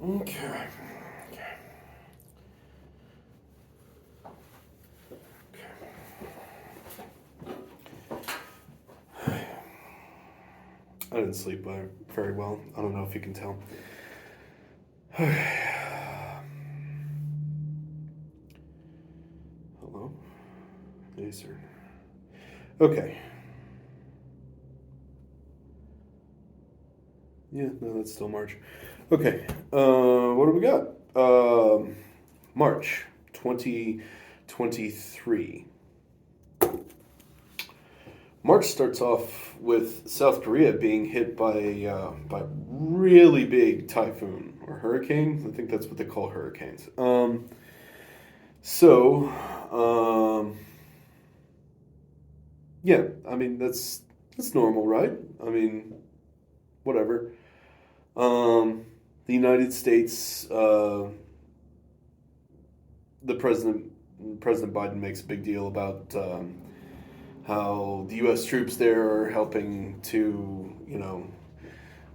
Okay. I didn't sleep very well. I don't know if you can tell. Hello? Hey, sir. Okay. Yeah, no, that's still March. Okay. What do we got? March 2023. March starts off with South Korea being hit by really big typhoon or hurricane. I think that's what they call hurricanes. So, um, yeah, I mean that's normal, right? I mean, whatever. Um, the United States, the President Biden makes a big deal about how the U.S. troops there are helping to,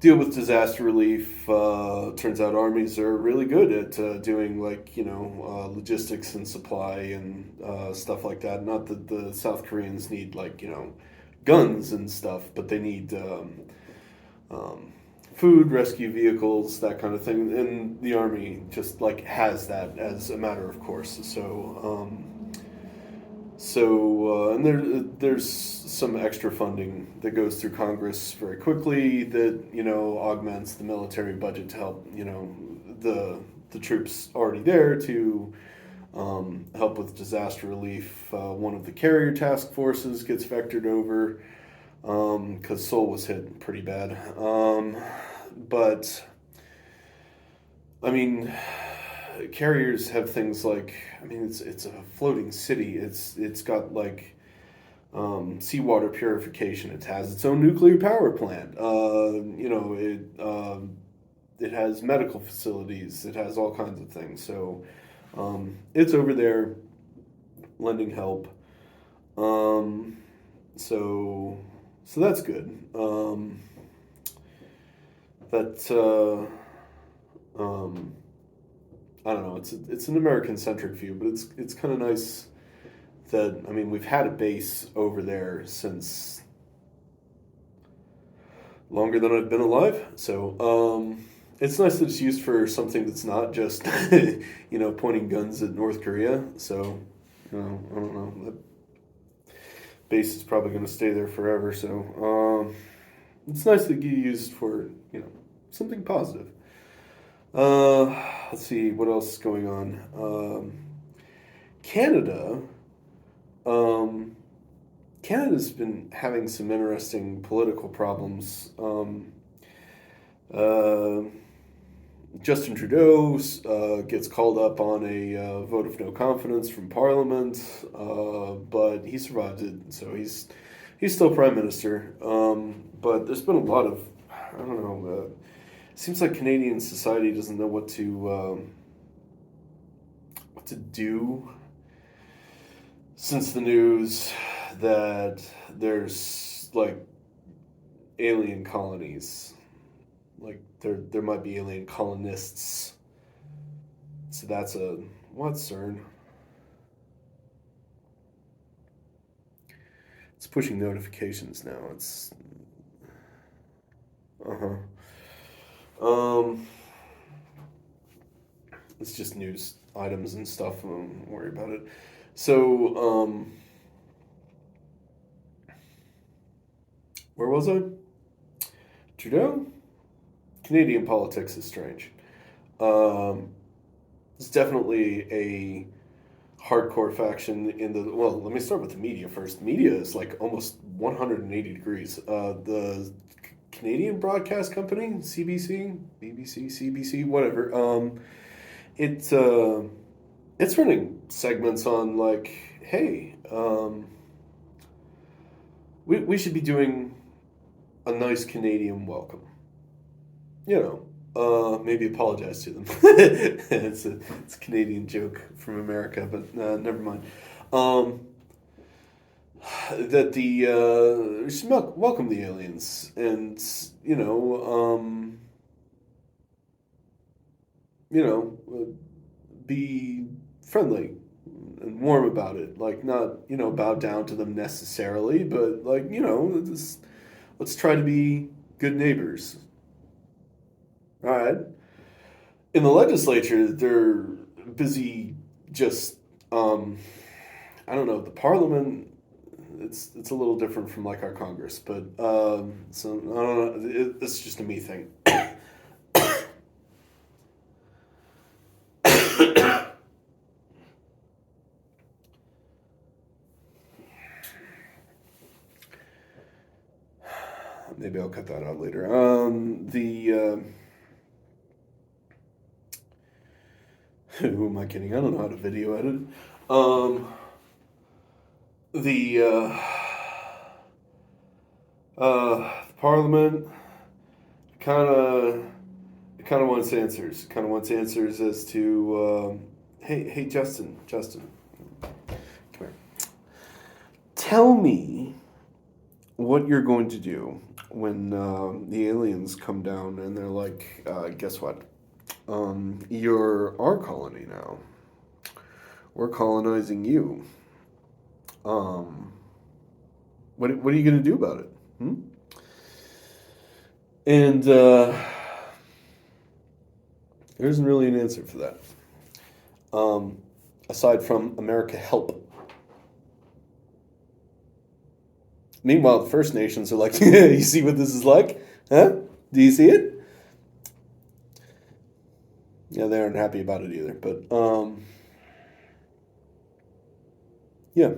deal with disaster relief. Turns out armies are really good at doing logistics and supply and stuff like that. Not that the South Koreans need guns and stuff, but they need um, food, rescue vehicles, that kind of thing. And the army just has that as a matter of course. And there's some extra funding that goes through Congress very quickly that augments the military budget to help the troops already there to help with disaster relief. One of the carrier task forces gets vectored over because Seoul was hit pretty bad. But I mean, carriers have things like, I mean, it's a floating city. It's got seawater purification. It has its own nuclear power plant. It has medical facilities. It has all kinds of things. So it's over there lending help. Um, so so that's good. That um, I don't know. It's an American centric view, but it's kind of nice that, I mean, we've had a base over there since longer than I've been alive. So it's nice that it's used for something that's not just pointing guns at North Korea. So I don't know. That base is probably going to stay there forever. So it's nice that you used for something positive. Uh, let's see what else is going on. Canada. Um, Canada's been having some interesting political problems. Uh, Justin Trudeau gets called up on a vote of no confidence from Parliament, but he survived it, so he's still Prime Minister. But there's been a lot of, I don't know. It seems like Canadian society doesn't know what to do since the news that there's alien colonies, there might be alien colonists. So that's a what, CERN? It's pushing notifications now. It's um, it's just news items and stuff. I don't worry about it. So where was I? Trudeau. Canadian politics is strange. Um, it's definitely a hardcore faction in the. Well, let me start with the media first. Media is almost 180 degrees. The Canadian broadcast company, CBC, BBC, CBC, whatever. It it's running segments on hey, we should be doing a nice Canadian welcome. Maybe apologize to them. It's a Canadian joke from America, but never mind. Um, that the we should welcome the aliens, and you know, be friendly and warm about it. Like, not, bow down to them necessarily, but, like, let's try to be good neighbors. All right. In the legislature, they're busy just, um, I don't know, the parliament. It's a little different from like our Congress, but so I don't know. It's just a me thing. Maybe I'll cut that out later. Who am I kidding? I don't know how to video edit. The Parliament kind of kind of wants answers. Kind of wants answers as to hey Justin, come here. Tell me what you're going to do when the aliens come down and they're like, guess what? You're our colony now. We're colonizing you. What are you going to do about it? Hmm? And there isn't really an answer for that. Aside from America help. Meanwhile, the First Nations are like, you see what this is like? Huh? Do you see it? Yeah, they aren't happy about it either. But, yeah.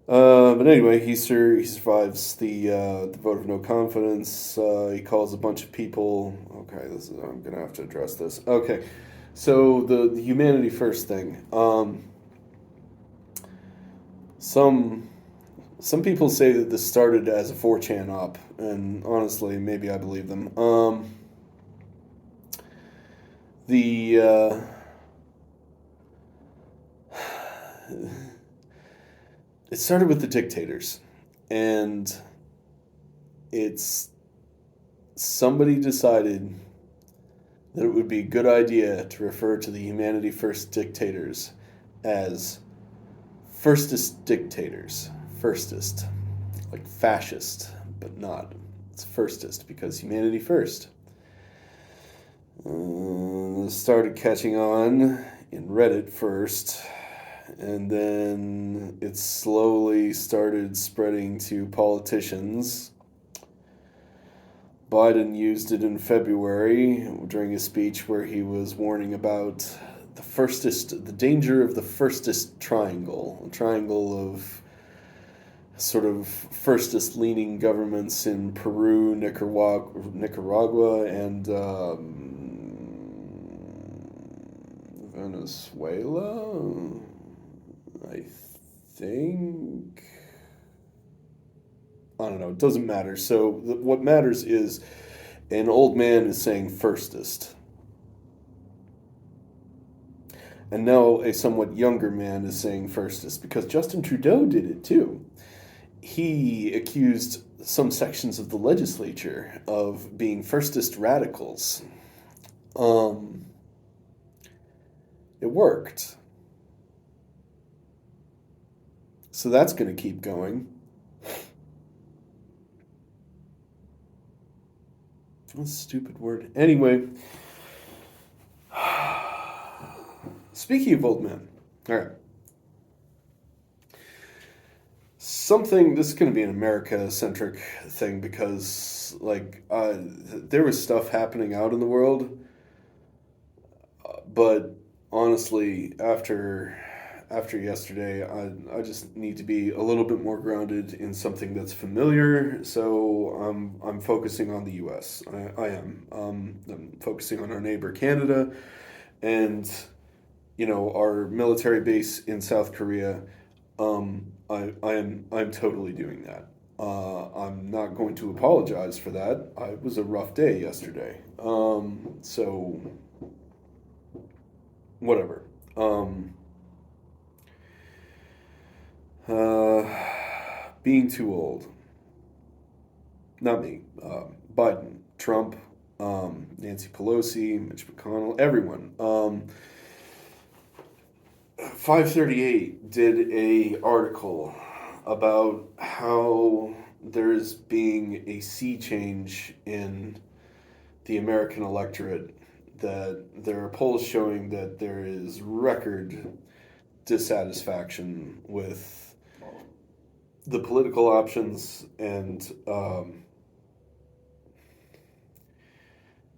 But anyway, he survives the vote of no confidence. He calls a bunch of people. Okay, I'm gonna have to address this. Okay, so the humanity first thing. Some people say that this started as a 4chan op, and honestly, maybe I believe them. The It started with the dictators, and it's somebody decided that it would be a good idea to refer to the humanity first dictators as firstist dictators. Firstist, like fascist, but not. It's firstist because humanity first. Started catching on in Reddit first, and then it slowly started spreading to politicians. Biden used it in February during a speech where he was warning about the danger of the firstist triangle, a triangle of sort of firstist leaning governments in Peru, Nicaragua, and Venezuela, I think. I don't know. It doesn't matter. So what matters is an old man is saying firstist. And now a somewhat younger man is saying firstist because Justin Trudeau did it too. He accused some sections of the legislature of being firstist radicals. It worked. So that's going to keep going. That's a stupid word. Anyway, speaking of old men, all right. This is going to be an America-centric thing because, there was stuff happening out in the world, but honestly, after yesterday, I just need to be a little bit more grounded in something that's familiar. So I'm focusing on the U.S. I am. I'm focusing on our neighbor Canada, and our military base in South Korea. I'm totally doing that. I'm not going to apologize for that. It was a rough day yesterday. So whatever. Being too old. Not me. Biden, Trump, Nancy Pelosi, Mitch McConnell, everyone. 538 did a article about how there is being a sea change in the American electorate, that there are polls showing that there is record dissatisfaction with the political options, and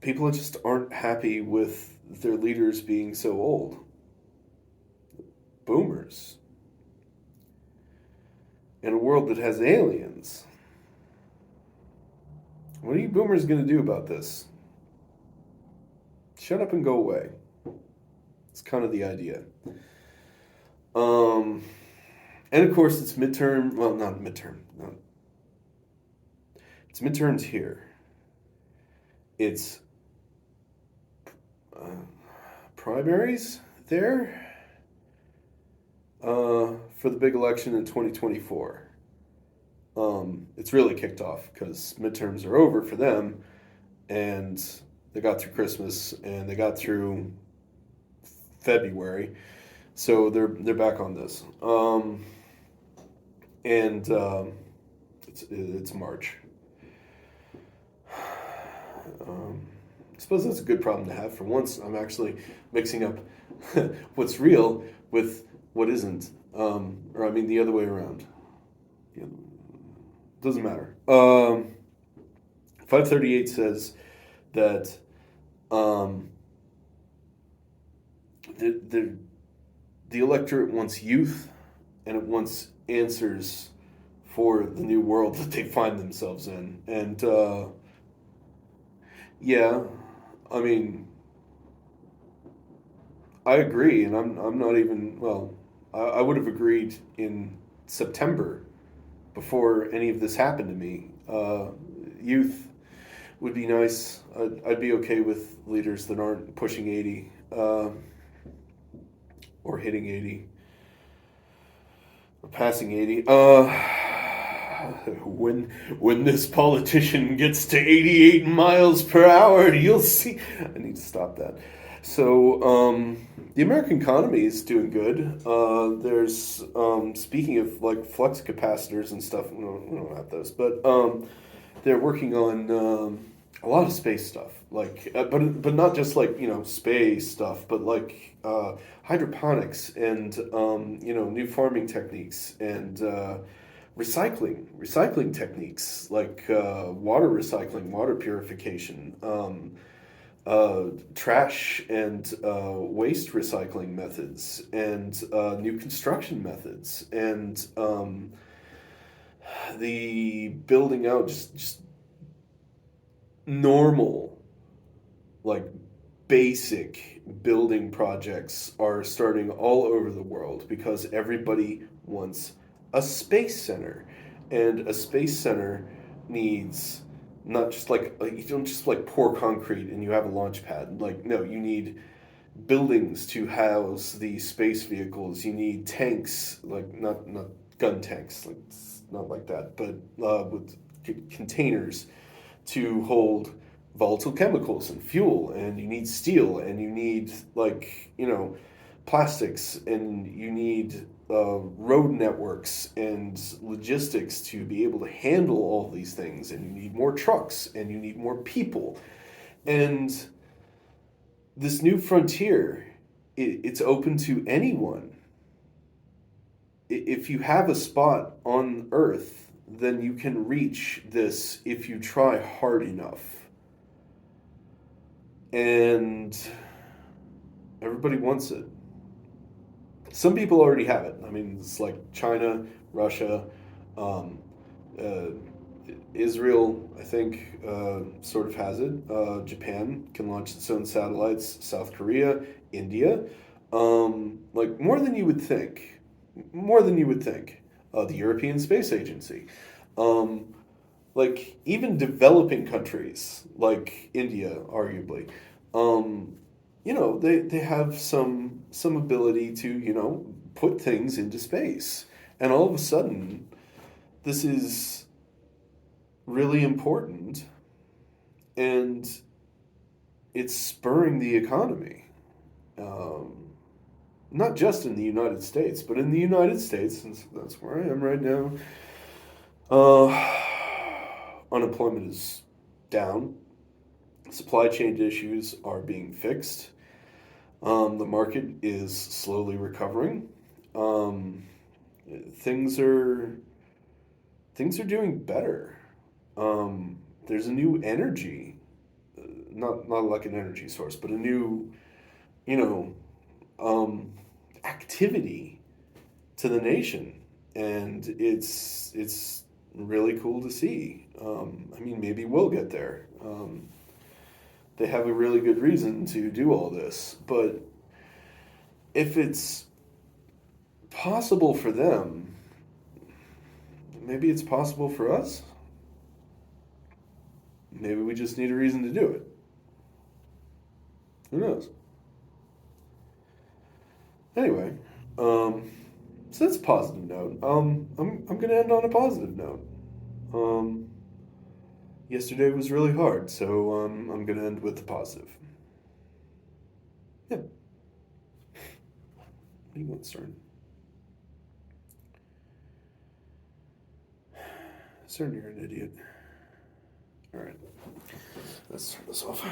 people just aren't happy with their leaders being so old. Boomers. In a world that has aliens. What are you boomers going to do about this? Shut up and go away. It's kind of the idea. And of course, it's midterm. Well, not midterm. No. It's midterms here. It's primaries there for the big election in 2024. It's really kicked off because midterms are over for them, and they got through Christmas and they got through February, so they're back on this. It's March. I suppose that's a good problem to have. For once, I'm actually mixing up what's real with what isn't, or I mean the other way around. Yeah, doesn't matter. 538 says that the electorate wants youth, and it wants answers for the new world that they find themselves in. And yeah, I mean, I agree, and I'm not even, well, I would have agreed in September before any of this happened to me. Youth would be nice. I'd be okay with leaders that aren't pushing 80 or hitting 80 or passing 80. When this politician gets to 88 miles per hour, you'll see. I need to stop that. So the American economy is doing good. There's speaking of like flux capacitors and stuff. We don't have those, but they're working on a lot of space stuff. Like, but not just like space stuff, but like hydroponics and new farming techniques and recycling techniques like water recycling, water purification. Trash and waste recycling methods, and new construction methods, and the building out just normal, like basic building projects are starting all over the world because everybody wants a space center, and a space center needs not just like you don't just like pour concrete and you have a launch pad. Like, no, you need buildings to house these space vehicles. You need tanks, like not gun tanks, like it's not like that, but with containers to hold volatile chemicals and fuel. And you need steel, and you need like plastics, and you need road networks and logistics to be able to handle all these things, and you need more trucks, and you need more people. And this new frontier, it's open to anyone. If you have a spot on Earth, then you can reach this if you try hard enough. And everybody wants it. Some people already have it. I mean, it's like China, Russia, um, uh, Israel, I think, sort of has it. Japan can launch its own satellites. South Korea, India, like more than you would think. More than you would think. The European Space Agency. Like even developing countries like India, arguably. They have some ability to put things into space, and all of a sudden this is really important, and it's spurring the economy. Um, Not just in the United States, but in the United States, since that's where I am right now. Uh, Unemployment is down. Supply chain issues are being fixed. The market is slowly recovering. Um, things are things are doing better. There's a new energy, not like an energy source, but a new, you know, um, activity to the nation, and it's really cool to see. I mean, maybe we'll get there. They have a really good reason to do all this, but if it's possible for them, maybe it's possible for us. Maybe we just need a reason to do it. Who knows? Anyway, um, so that's a positive note. I'm gonna end on a positive note. Um, Yesterday was really hard, so I'm gonna end with the positive. Yeah. What do you want, CERN? CERN, you're an idiot. All right, let's turn this off.